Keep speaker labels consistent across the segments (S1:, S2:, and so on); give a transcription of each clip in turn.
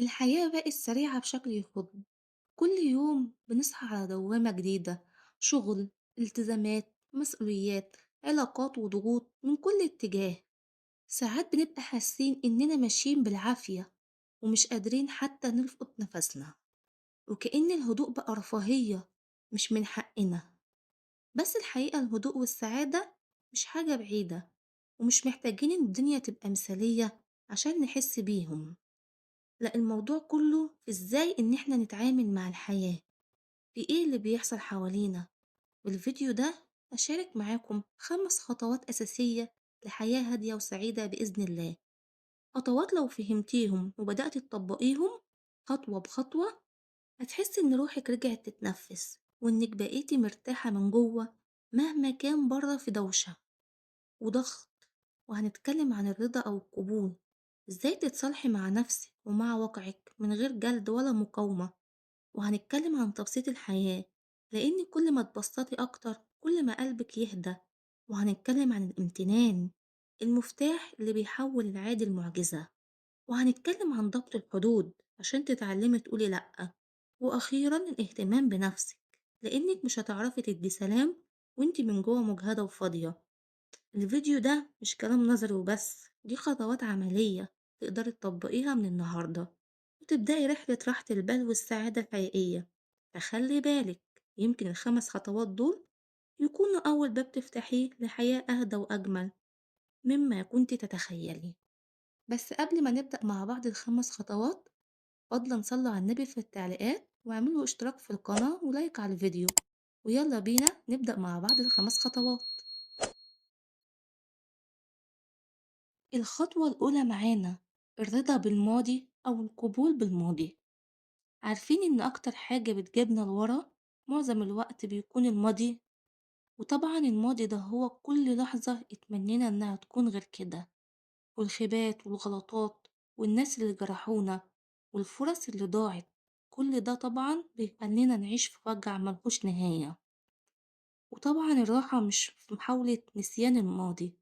S1: الحياة بقت سريعة بشكل يخض. كل يوم بنصحى على دوامة جديدة، شغل، التزامات، مسؤوليات، علاقات وضغوط من كل اتجاه. ساعات بنبقى حاسين إننا ماشيين بالعافية ومش قادرين حتى نلقط نفسنا، وكأن الهدوء بقى رفاهية مش من حقنا. بس الحقيقة الهدوء والسعادة مش حاجة بعيدة، ومش محتاجين إن الدنيا تبقى مثالية عشان نحس بيهم. لأ، الموضوع كله في إزاي إن إحنا نتعامل مع الحياة، في إيه اللي بيحصل حوالينا. والفيديو ده هشارك معاكم 5 خطوات أساسية لحياة هادية وسعيدة بإذن الله. خطوات لو فهمتيهم وبدأت تطبقيهم خطوة بخطوة، هتحسي إن روحك رجعت تتنفس وإنك بقيتي مرتاحة من جوه، مهما كان بره في دوشة وضغط. وهنتكلم عن الرضا أو القبول، إزاي تتصالحي مع نفسك ومع واقعك من غير جلد ولا مقاومة. وهنتكلم عن تبسيط الحياة، لأن كل ما تبسطي أكتر كل ما قلبك يهدى. وهنتكلم عن الامتنان، المفتاح اللي بيحول العادي لمعجزة. وهنتكلم عن ضبط الحدود عشان تتعلمي تقولي لأ. وأخيرا الاهتمام بنفسك، لأنك مش هتعرفي تدي سلام وانتي من جوه مجهدة وفاضية. الفيديو ده مش كلام نظري وبس، دي خطوات عملية تقدري تطبقيها من النهاردة وتبدأي رحلة راحة البال والسعادة الحقيقية. فخلي بالك، يمكن ال5 خطوات دول يكونوا أول باب تفتحيه لحياة أهدى وأجمل مما كنت تتخيلي. بس قبل ما نبدأ مع بعض ال5 خطوات، فضلا صلوا على النبي في التعليقات واعملوا اشتراك في القناة ولايك على الفيديو. ويلا بينا نبدأ مع بعض ال5 خطوات. الخطوة الأولى معانا الرضا بالماضي أو القبول بالماضي. عارفين إن أكتر حاجة بتجيبنا لورا معظم الوقت بيكون الماضي. وطبعا الماضي ده هو كل لحظة اتمنينا إنها تكون غير كده، والخيبات والغلطات والناس اللي جرحونا والفرص اللي ضاعت. كل ده طبعا بيخلينا نعيش في وجع ملهوش نهاية. وطبعا الراحة مش في محاولة نسيان الماضي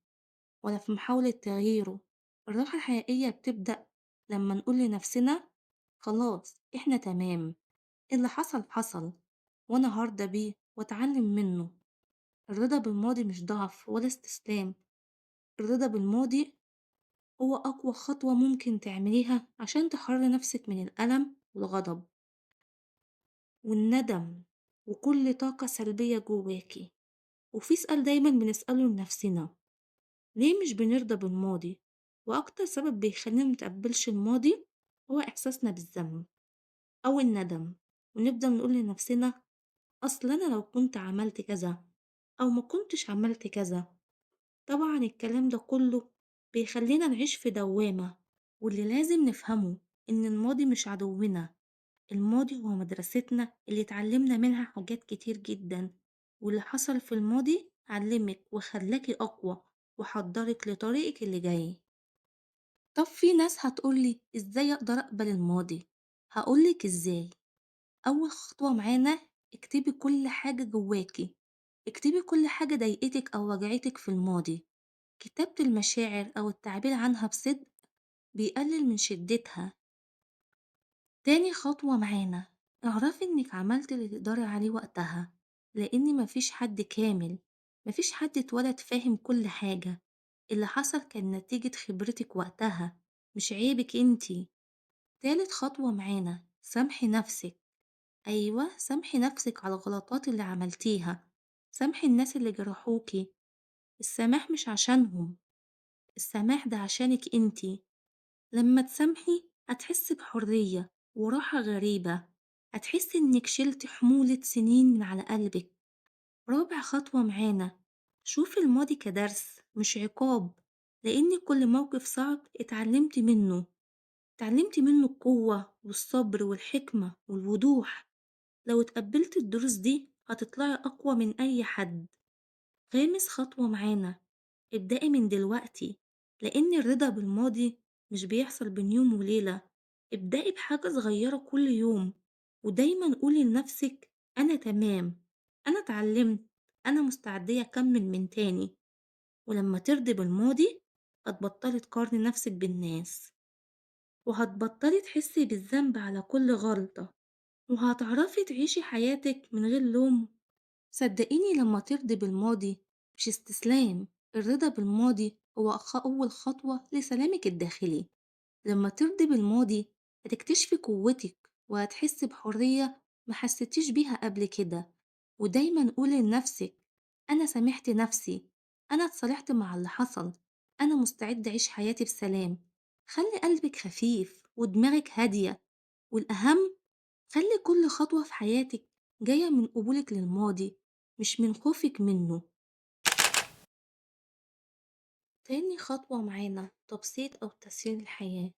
S1: ولا في محاولة تغييره. الراحة الحقيقية بتبدأ لما نقول لنفسنا خلاص احنا تمام، اللي حصل حصل، وانا هرضى بيه واتعلم منه. الرضا بالماضي مش ضعف ولا استسلام. الرضا بالماضي هو أقوى خطوة ممكن تعمليها عشان تحرري نفسك من الألم والغضب والندم وكل طاقة سلبية جواكي. وفي سؤال دايما بنسأله لنفسنا: ليه مش بنرضى بالماضي؟ وأكتر سبب بيخلينا متقبلش الماضي هو إحساسنا بالذنب أو الندم. ونفضل نقول لنفسنا أصل أنا لو كنت عملت كذا أو ما كنتش عملت كذا. طبعا الكلام ده كله بيخلينا نعيش في دوامة. واللي لازم نفهمه إن الماضي مش عدونا، الماضي هو مدرستنا اللي اتعلمنا منها حاجات كتير جدا. واللي حصل في الماضي علمك وخلاكي أقوى وحضرك لطريقك اللي جاي. طب في ناس هتقولي ازاي اقدر اقبل الماضي؟ هقولك ازاي. اول خطوة معانا: اكتبي كل حاجة جواكي. اكتبي كل حاجة ضايقتك او وجعتك في الماضي. كتابة المشاعر او التعبير عنها بصدق بيقلل من شدتها. تاني خطوة معانا: اعرفي انك عملت اللي تقدري عليه وقتها، لان مفيش حد كامل. مفيش حد اتولد فاهم كل حاجة. اللي حصل كان نتيجة خبرتك وقتها، مش عيبك انتي. تالت خطوة معانا: سامحي نفسك. أيوة، سامحي نفسك على الغلطات اللي عملتيها. سامحي الناس اللي جرحوكي. السماح مش عشانهم، السماح ده عشانك انتي. لما تسامحي هتحسي بحرية وراحة غريبة. هتحسي انك شلتي حمولة سنين من على قلبك. رابع خطوة معانا: شوفي الماضي كدرس مش عقاب، لأن كل موقف صعب اتعلمتي منه القوة والصبر والحكمة والوضوح. لو اتقبلت الدروس دي هتطلعي أقوى من أي حد. خامس خطوة معانا: ابدأي من دلوقتي، لأن الرضا بالماضي مش بيحصل بين يوم وليلة. ابدأي بحاجة صغيرة كل يوم، ودايما قولي لنفسك أنا تمام، أنا اتعلمت، أنا مستعدية أكمل من تاني. ولما ترضي بالماضي هتبطلي تقارني نفسك بالناس. وهتبطلي تحسي بالذنب على كل غلطة، وهتعرفي تعيشي حياتك من غير لوم. صدقيني لما ترضي بالماضي مش استسلام، الرضا بالماضي هو أول خطوة لسلامك الداخلي. لما ترضي بالماضي هتكتشفي قوتك وهتحسي بحرية ما حسيتيش بيها قبل كده. ودايما قولي لنفسك: أنا سامحت نفسي، أنا اتصالحت مع اللي حصل، أنا مستعد أعيش حياتي بسلام. خلي قلبك خفيف ودماغك هادية، والأهم خلي كل خطوة في حياتك جاية من قبولك للماضي مش من خوفك منه. تاني خطوة معانا تبسيط أو تسهيل الحياة.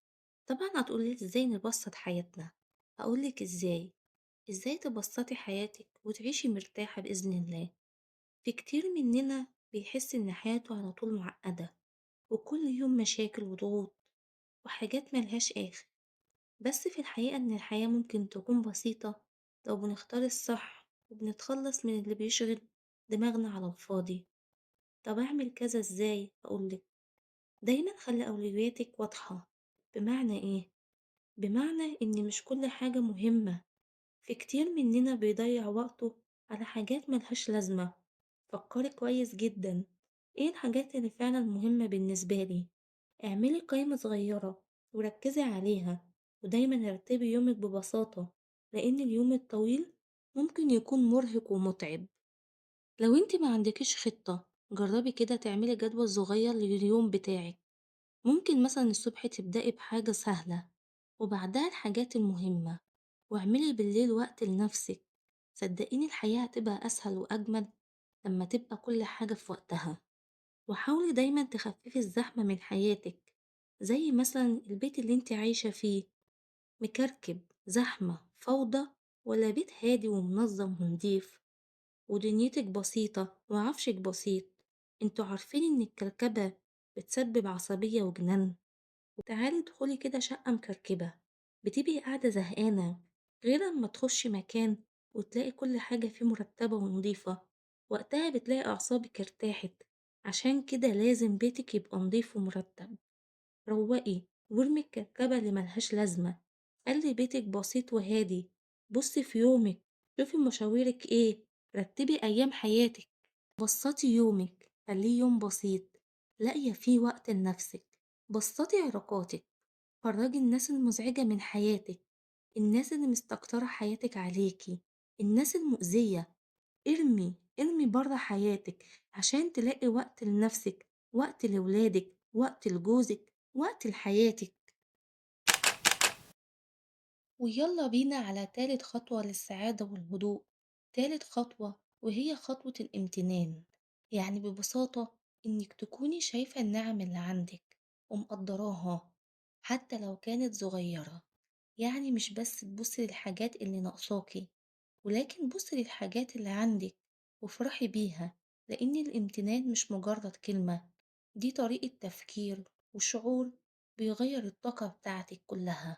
S1: طبعا هتقولي ازاي نبسط حياتنا؟ هقولك ازاي تبسطي حياتك وتعيشي مرتاحة بإذن الله. في كتير مننا بيحس إن حياته على طول معقدة، وكل يوم مشاكل وضغوط وحاجات ملهاش آخر. بس في الحقيقة إن الحياة ممكن تكون بسيطة لو بنختار الصح وبنتخلص من اللي بيشغل دماغنا على الفاضي. طب أعمل كذا ازاي؟ هقولك: دايما خلي أولوياتك واضحة. بمعنى إيه؟ بمعنى إن مش كل حاجة مهمة. في كتير مننا بيضيع وقته على حاجات ملهاش لازمة. فكري كويس جدا: ايه الحاجات اللي فعلا مهمة بالنسبة لي؟ اعملي قائمة صغيرة وركزي عليها. ودايما رتبي يومك ببساطة، لأن اليوم الطويل ممكن يكون مرهق ومتعب. لو انت ما عندكيش خطة، جربي كده تعملي جدول صغير لليوم بتاعك. ممكن مثلا الصبح تبدأي بحاجة سهلة، وبعدها الحاجات المهمة، واعملي بالليل وقت لنفسك. صدقيني الحياة هتبقى أسهل وأجمل لما تبقى كل حاجة في وقتها. وحاولي دايما تخففي الزحمة من حياتك، زي مثلا البيت اللي انت عايشة فيه مكركب، زحمة، فوضى، ولا بيت هادي ومنظم ونضيف ودنيتك بسيطة وعفشك بسيط. انتوا عارفين ان الكركبة بتسبب عصبية وجنان؟ وتعالي ادخلي كده شقة مكركبة، بتبقي قاعدة زهقانة، غير اما تخشي مكان وتلاقي كل حاجة فيه مرتبة ونضيفة، وقتها بتلاقي أعصابك ارتاحت. عشان كده لازم بيتك يبقى نضيف ومرتب. روقي وارمي الكركبة اللي ملهاش لازمة. خلي بيتك بسيط وهادي. بصي في يومك، شوفي مشاويرك ايه، رتبي أيام حياتك، بسطي يومك، خليه يوم بسيط لاقية فيه وقت لنفسك. بسطي علاقاتك، خرجي الناس المزعجة من حياتك، الناس اللي مستكترة حياتك عليكي، الناس المؤذية. ارمي برا حياتك عشان تلاقي وقت لنفسك، وقت لولادك، وقت لجوزك، وقت لحياتك. ويلا بينا على تالت خطوة للسعادة والهدوء. تالت خطوة وهي خطوة الامتنان. يعني ببساطة إنك تكوني شايفة النعم اللي عندك ومقدراها، حتى لو كانت صغيرة. يعني مش بس تبصي للحاجات اللي ناقصاكي، ولكن بصي للحاجات اللي عندك وافرحي بيها. لأن الامتنان مش مجرد كلمة، دي طريقة تفكير وشعور بيغير الطاقة بتاعتك كلها.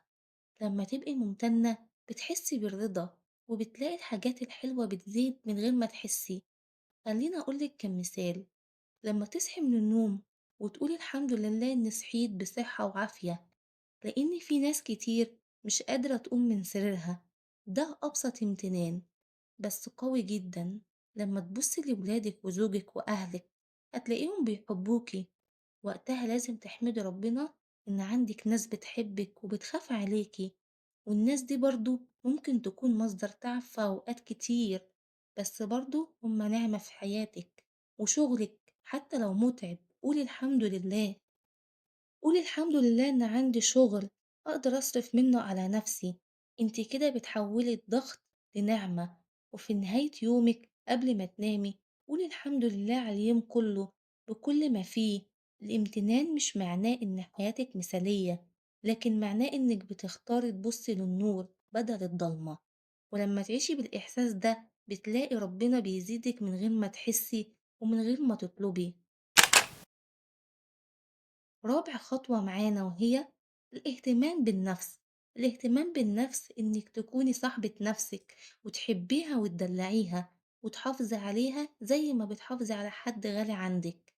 S1: لما تبقي ممتنة بتحسي بالرضا، وبتلاقي الحاجات الحلوة بتزيد من غير ما تحسي. خليني أقولك كمثال: لما تصحي من النوم وتقولي الحمد لله إني صحيت بصحة وعافية، لأن في ناس كتير مش قادرة تقوم من سريرها. ده أبسط امتنان بس قوي جدا. لما تبصي لولادك وزوجك وأهلك هتلاقيهم بيحبوكي. وقتها لازم تحمدي ربنا إن عندك ناس بتحبك وبتخاف عليكي. والناس دي برضو ممكن تكون مصدر تعب في أوقات كتير، بس برضو هما نعمة في حياتك. وشغلك حتى لو متعب قولي الحمد لله. قولي الحمد لله إن عندي شغل أقدر أصرف منه على نفسي. انتي كده بتحولي الضغط لنعمة. وفي نهاية يومك قبل ما تنامي قولي الحمد لله على اليوم كله بكل ما فيه. الامتنان مش معناه إن حياتك مثالية، لكن معناه إنك بتختاري تبصي للنور بدل الضلمة. ولما تعيشي بالإحساس ده بتلاقي ربنا بيزيدك من غير ما تحسي ومن غير ما تطلبي. رابع خطوة معانا وهي الاهتمام بالنفس. الاهتمام بالنفس إنك تكوني صاحبة نفسك وتحبيها وتدلعيها وتحافظي عليها زي ما بتحافظي على حد غالي عندك.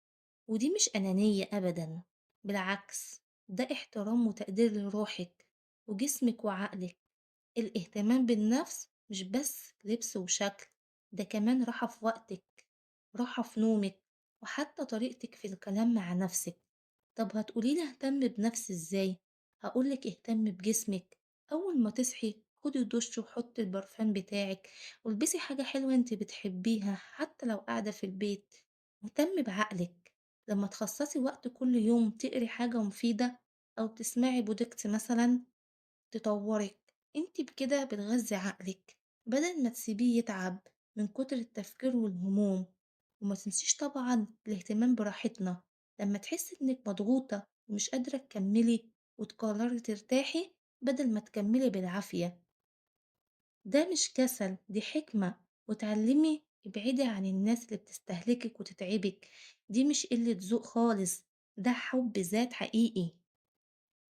S1: ودي مش أنانية أبدا، بالعكس ده احترام وتقدير لروحك. وجسمك وعقلك. الاهتمام بالنفس مش بس لبس وشكل، ده كمان راحة في وقتك، راحة في نومك، وحتى طريقتك في الكلام مع نفسك. طب هتقوليلي اهتم بنفسي ازاي؟ هقولك اهتمي بجسمك. اول ما تصحي خدي دش وحطي البرفان بتاعك، والبسي حاجة حلوة انت بتحبيها حتى لو قاعدة في البيت. واهتمي بعقلك، لما تخصصي وقت كل يوم تقري حاجة مفيدة او تسمعي بودكاست مثلا تطورك، انت بكده بتغذي عقلك بدل ما تسيبيه يتعب من كتر التفكير والهموم. وما تنسيش طبعا الاهتمام براحتنا، لما تحسي انك مضغوطة ومش قادرة تكملي وتقرري ترتاحي بدل ما تكملي بالعافية، ده مش كسل، دي حكمة. وتعلمي ابعدي عن الناس اللي بتستهلكك وتتعبك، دي مش قلة ذوق خالص، ده حب ذات حقيقي.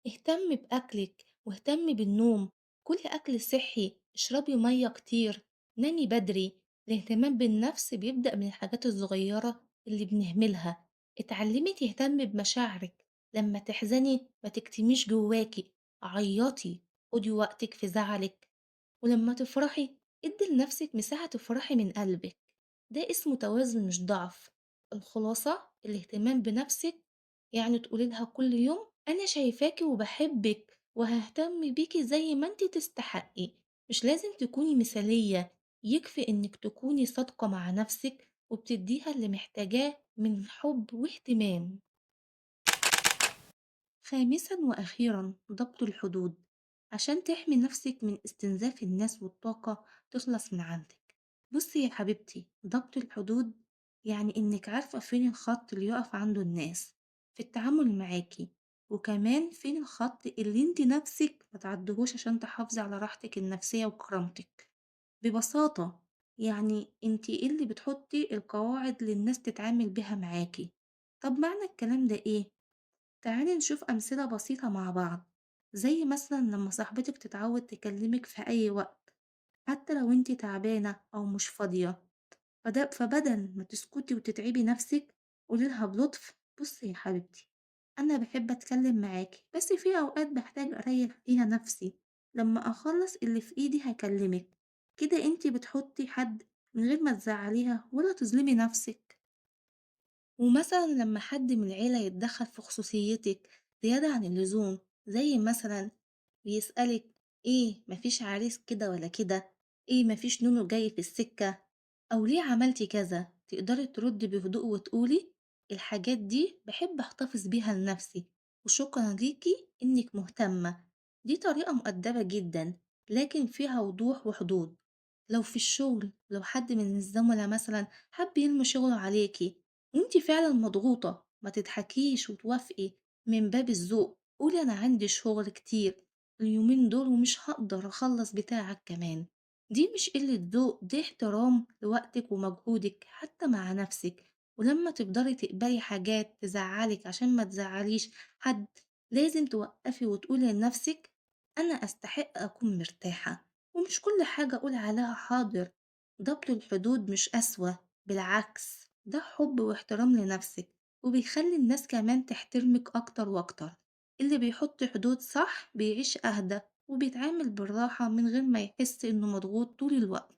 S1: اهتمي بأكلك واهتمي بالنوم، كلي أكل صحي، اشربي مية كتير، نامي بدري. الاهتمام بالنفس بيبدأ من الحاجات الصغيرة اللي بنهملها. اتعلمي تهتمي بمشاعرك، لما تحزني ما تكتميش جواكي، عيطي، خدي وقتك في زعلك. ولما تفرحي ادي لنفسك مساحة تفرحي من قلبك، ده اسمه توازن مش ضعف. الخلاصة الاهتمام بنفسك يعني تقولي لها كل يوم أنا شايفاكي وبحبك وههتم بيكي زي ما انتي تستحقي. مش لازم تكوني مثالية، يكفي انك تكوني صادقة مع نفسك وبتديها اللي محتاجاه من حب واهتمام. خامسا وأخيرا ضبط الحدود، عشان تحمي نفسك من استنزاف الناس والطاقة تخلص من عندك. بصي يا حبيبتي، ضبط الحدود يعني إنك عارفة فين الخط اللي يقف عنده الناس في التعامل معاكي، وكمان فين الخط اللي انت نفسك ما تعدهوش عشان تحافظي على راحتك النفسية وكرامتك. ببساطة يعني انت ايه اللي بتحطي القواعد للناس تتعامل بيها معاكي. طب معنى الكلام ده ايه؟ تعالي نشوف أمثلة بسيطة مع بعض، زي مثلا لما صاحبتك تتعود تكلمك في أي وقت حتى لو انتي تعبانة أو مش فاضية، فبدل ما تسكتي وتتعبي نفسك قوليلها بلطف بصي يا حبيبتي، أنا بحب أتكلم معاكي بس في أوقات بحتاج أريح فيها نفسي، لما أخلص اللي في إيدي هكلمك. كده انتي بتحطي حد من غير ما تزعليها ولا تظلمي نفسك. ومثلا لما حد من العيلة يتدخل في خصوصيتك زيادة عن اللزوم، زي مثلا بيسألك ايه مفيش عريس كده ولا كده، ايه مفيش نونو جاي في السكة، او ليه عملتي كذا، تقدري تردي بهدوء وتقولي الحاجات دي بحب احتفظ بيها لنفسي وشكرا ليكي انك مهتمة. دي طريقة مؤدبة جدا لكن فيها وضوح وحدود. لو في الشغل لو حد من الزملاء مثلا حب يلم شغله عليكي وانتي فعلا مضغوطة، ما تضحكيش وتوافقي من باب الذوق، قولي أنا عندي شغل كتير اليومين دول ومش هقدر أخلص بتاعك كمان. دي مش قلة ذوق، دي احترام لوقتك ومجهودك حتى مع نفسك. ولما تقدري تقبلي حاجات تزعلك عشان ما تزعليش حد، لازم توقفي وتقولي لنفسك أنا أستحق أكون مرتاحة، ومش كل حاجة أقول عليها حاضر. ضبط الحدود مش قسوة، بالعكس ده حب واحترام لنفسك، وبيخلي الناس كمان تحترمك أكتر وأكتر. اللي بيحط حدود صح بيعيش أهدى وبيتعامل بالراحة من غير ما يحس إنه مضغوط طول الوقت.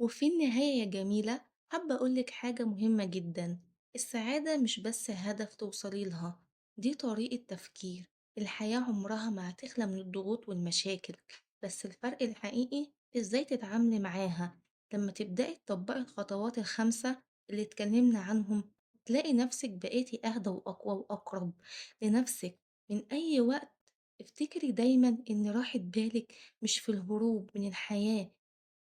S1: وفي النهاية يا جميلة، حابة أقولك حاجة مهمة جدا، السعادة مش بس هدف توصلي لها، دي طريقة تفكير. الحياة عمرها ما هتخلى من الضغوط والمشاكل، بس الفرق الحقيقي ازاي تتعاملي معاها. لما تبدأي تطبقي الخطوات الخمسة اللي اتكلمنا عنهم تلاقي نفسك بقيتي أهدى وأقوى وأقرب لنفسك من أي وقت. افتكري دايما إن راحة بالك مش في الهروب من الحياة،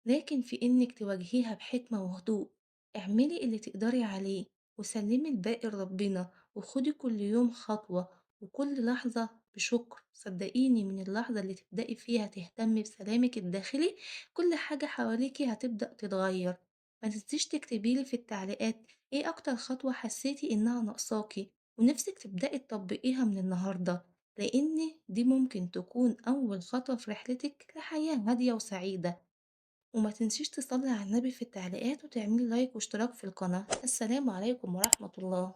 S1: لكن في إنك تواجهيها بحكمة وهدوء. اعملي اللي تقدري عليه وسلمي الباقي لربنا، وخدي كل يوم خطوة وكل لحظة بشكر. صدقيني من اللحظة اللي تبدأي فيها تهتمي بسلامك الداخلي كل حاجة حواليكي هتبدأ تتغير. ما تنسيش تكتبيلي في التعليقات ايه أكتر خطوة حسيتي إنها ناقصاكي ونفسك تبدأي تطبقيها من النهاردة، لأن دي ممكن تكون أول خطوة في رحلتك لحياة هادية وسعيدة. وما تنسيش تصلي على النبي في التعليقات وتعملي لايك واشتراك في القناة. السلام عليكم ورحمة الله.